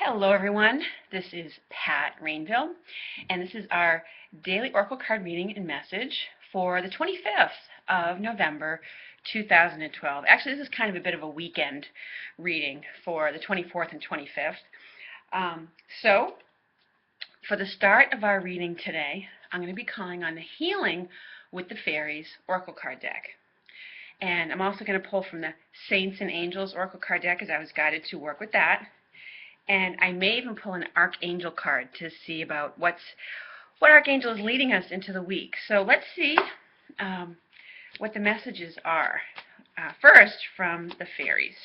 Hello everyone, this is Pat Rainville, and this is our daily Oracle card reading and message for the 25th of November 2012. Actually, this is kind of a bit of a weekend reading for the 24th and 25th. So, for the start of our reading today, I'm going to be calling on the Healing with the Fairies Oracle card deck. And I'm also going to pull from the Saints and Angels Oracle card deck as I was guided to work with that. And I may even pull an Archangel card to see about what Archangel is leading us into the week. So let's see what the messages are. First, from the Fairies.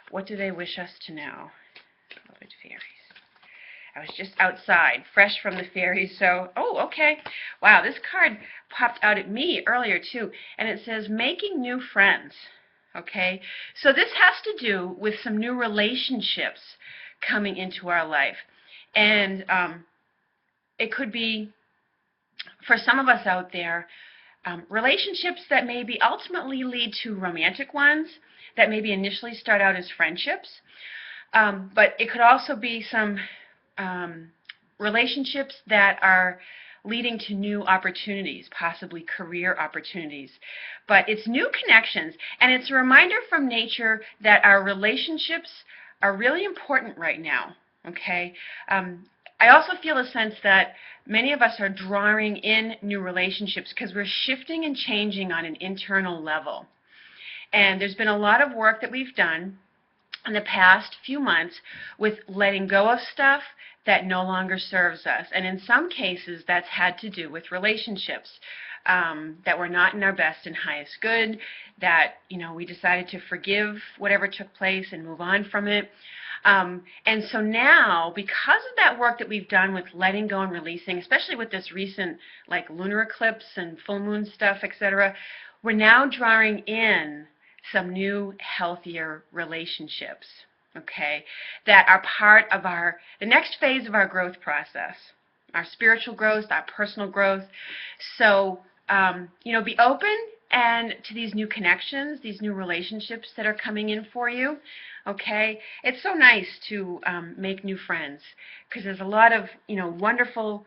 What do they wish us to know? Beloved Fairies. I was just outside, fresh from the Fairies, so, okay. Wow, this card popped out at me earlier too, and it says, making new friends. Okay, so this has to do with some new relationships coming into our life. And it could be, for some of us out there, relationships that maybe ultimately lead to romantic ones that maybe initially start out as friendships. But it could also be some relationships that are leading to new opportunities, possibly career opportunities. But it's new connections, and it's a reminder from nature that our relationships are really important right now, okay? I also feel a sense that many of us are drawing in new relationships because we're shifting and changing on an internal level. And there's been a lot of work that we've done in the past few months with letting go of stuff that no longer serves us. And in some cases, that's had to do with relationships that were not in our best and highest good, that, we decided to forgive whatever took place and move on from it. And so now, because of that work that we've done with letting go and releasing, especially with this recent lunar eclipse and full moon stuff, etc., we're now drawing in some new, healthier relationships, okay, that are part of the next phase of our growth process, our spiritual growth, our personal growth. So, be open and to these new connections, these new relationships that are coming in for you, okay? It's so nice to make new friends because there's a lot of, wonderful,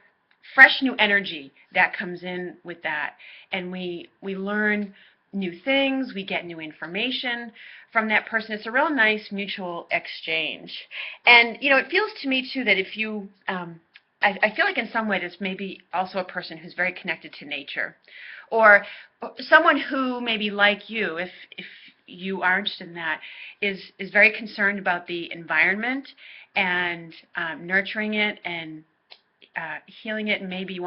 fresh new energy that comes in with that. And we learn new things, we get new information from that person. It's a real nice mutual exchange. And, it feels to me, too, that if you, I feel like in some way this may be also a person who's very connected to nature, or someone who maybe like you, if you are interested in that, is very concerned about the environment and nurturing it and healing it, and maybe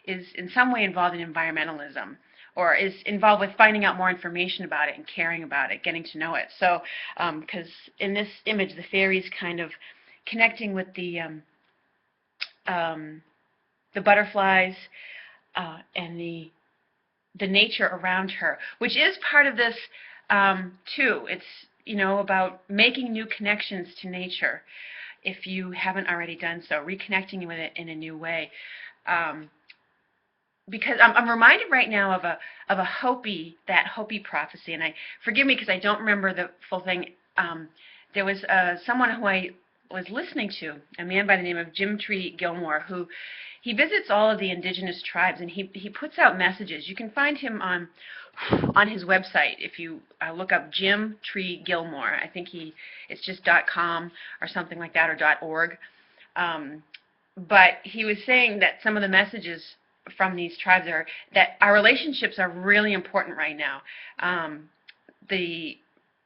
is in some way involved in environmentalism, or is involved with finding out more information about it and caring about it, getting to know it. So, because in this image, the fairies kind of connecting with the butterflies and the nature around her, which is part of this too. It's about making new connections to nature. If you haven't already done so, reconnecting with it in a new way. Because I'm reminded right now of a Hopi prophecy, and forgive me because I don't remember the full thing. There was someone who I was listening to, a man by the name of Jim Tree Gilmore, who he visits all of the indigenous tribes, and he puts out messages. You can find him on his website if you look up Jim Tree Gilmore. I think it's just .com or something like that, or .org. But he was saying that some of the messages from these tribes are that our relationships are really important right now. The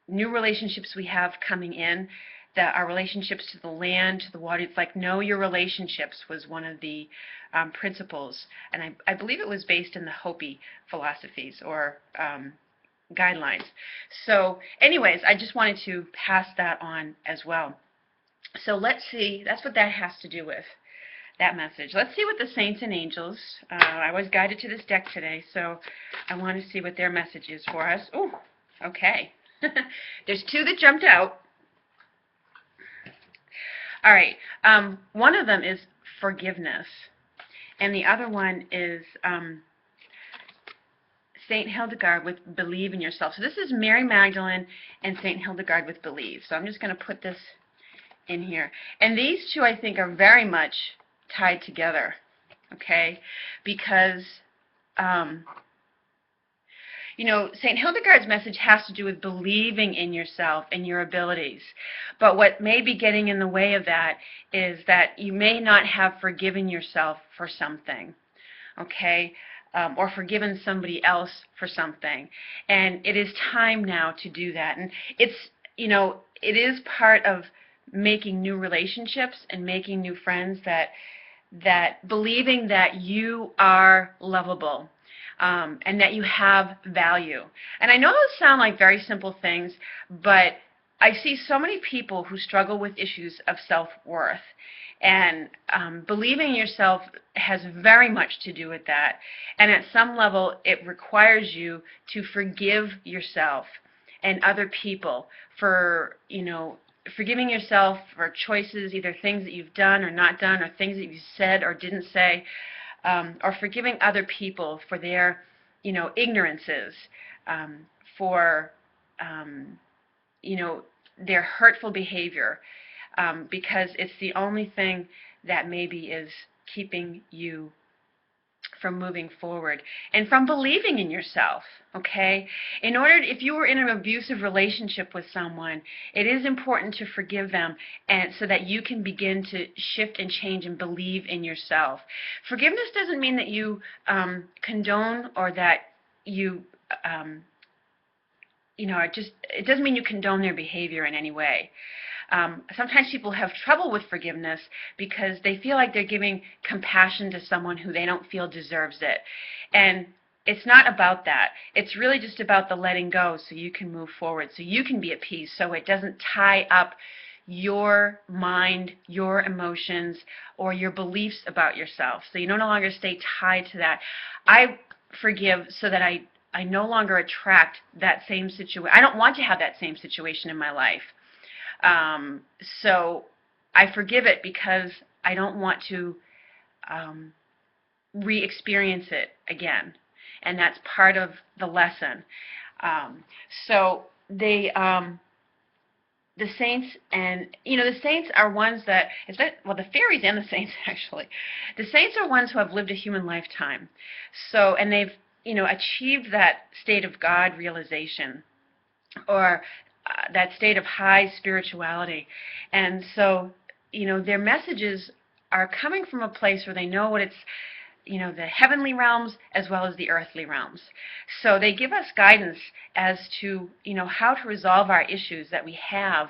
new relationships we have coming in, our relationships to the land, to the water, it's like know your relationships was one of the principles, and I believe it was based in the Hopi philosophies or guidelines. So anyways, I just wanted to pass that on as well. So let's see, that's what that has to do with, that message. Let's see what the Saints and Angels, I was guided to this deck today, so I want to see what their message is for us. Ooh, okay. There's two that jumped out. All right, one of them is forgiveness, and the other one is Saint Hildegard with believe in yourself. So this is Mary Magdalene and Saint Hildegard with believe. So I'm just going to put this in here. And these two, I think, are very much tied together, okay? Because, you know, St. Hildegard's message has to do with believing in yourself and your abilities. But what may be getting in the way of that is that you may not have forgiven yourself for something, okay? Or forgiven somebody else for something. And it is time now to do that. And it's, you know, it is part of making new relationships and making new friends, that believing that you are lovable, and that you have value. And I know those sound like very simple things, but I see so many people who struggle with issues of self-worth. And believing in yourself has very much to do with that. And at some level, it requires you to forgive yourself and other people for, you know, forgiving yourself for choices, either things that you've done or not done, or things that you said or didn't say, or forgiving other people for their, you know, ignorances, for, you know, their hurtful behavior, because it's the only thing that maybe is keeping you from moving forward and from believing in yourself, okay? In order, if you were in an abusive relationship with someone, it is important to forgive them, and so that you can begin to shift and change and believe in yourself. Forgiveness doesn't mean that you condone, or that you, you know, it doesn't mean you condone their behavior in any way. Sometimes people have trouble with forgiveness because they feel like they're giving compassion to someone who they don't feel deserves it. And it's not about that. It's really just about the letting go, so you can move forward, so you can be at peace, so it doesn't tie up your mind, your emotions, or your beliefs about yourself. So you no longer stay tied to that. I forgive so that I no longer attract that same situation. I don't want to have that same situation in my life. So I forgive it because I don't want to re-experience it again. And that's part of the lesson. So they, the saints, and, you know, the saints are ones that, well, the fairies and the saints, actually. The saints are ones who have lived a human lifetime. So, and they've, you know, achieved that state of God realization, or that state of high spirituality. And so, you know, their messages are coming from a place where they know what it's, you know, the heavenly realms as well as the earthly realms. So they give us guidance as to, you know, how to resolve our issues that we have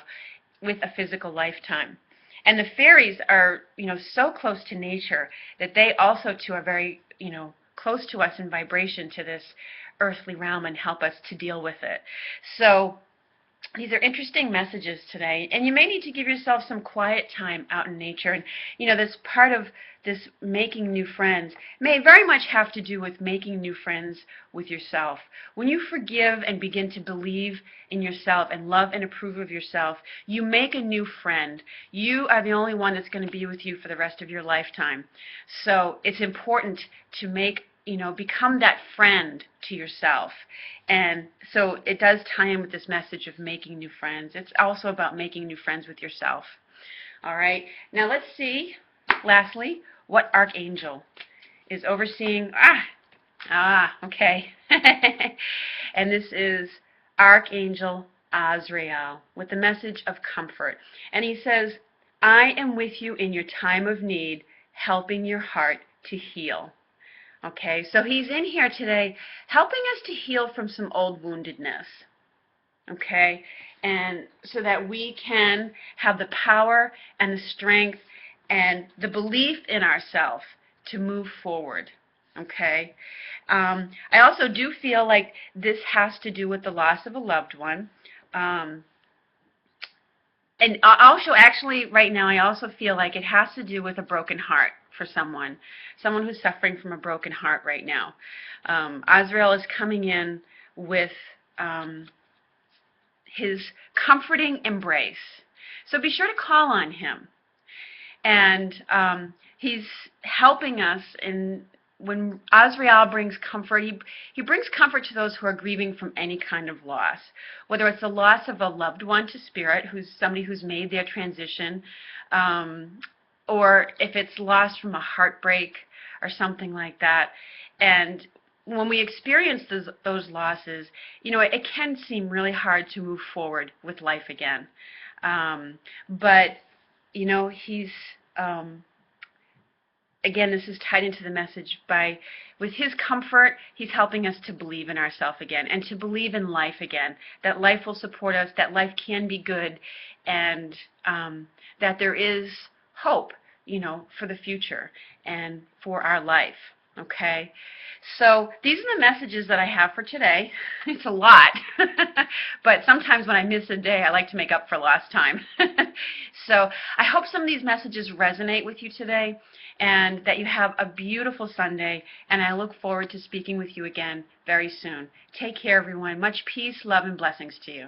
with a physical lifetime. And the fairies are, you know, so close to nature that they also too are very, you know, close to us in vibration to this earthly realm and help us to deal with it. So these are interesting messages today, and you may need to give yourself some quiet time out in nature. And, you know, this part of this making new friends may very much have to do with making new friends with yourself. When you forgive and begin to believe in yourself and love and approve of yourself, you make a new friend. You are the only one that's going to be with you for the rest of your lifetime. So it's important to make, you know, become that friend to yourself. And so it does tie in with this message of making new friends. It's also about making new friends with yourself. All right. Now let's see, lastly, what Archangel is overseeing. Okay. And this is Archangel Azrael with the message of comfort. And he says, I am with you in your time of need, helping your heart to heal. Okay, so he's in here today helping us to heal from some old woundedness, okay, and so that we can have the power and the strength and the belief in ourselves to move forward, okay. I also do feel like this has to do with the loss of a loved one. And also, actually, right now, I also feel like it has to do with a broken heart for someone who's suffering from a broken heart right now. Azrael is coming in with his comforting embrace. So be sure to call on him. And he's helping us in when Azrael brings comfort, he brings comfort to those who are grieving from any kind of loss, whether it's the loss of a loved one to spirit, who's somebody who's made their transition, or if it's loss from a heartbreak or something like that. And when we experience those losses, it can seem really hard to move forward with life again. But, he's, again, this is tied into the message with his comfort, he's helping us to believe in ourselves again and to believe in life again, that life will support us, that life can be good, and that there is hope, for the future and for our life. Okay, so these are the messages that I have for today. It's a lot, but sometimes when I miss a day, I like to make up for lost time. So I hope some of these messages resonate with you today, and that you have a beautiful Sunday, and I look forward to speaking with you again very soon. Take care, everyone. Much peace, love, and blessings to you.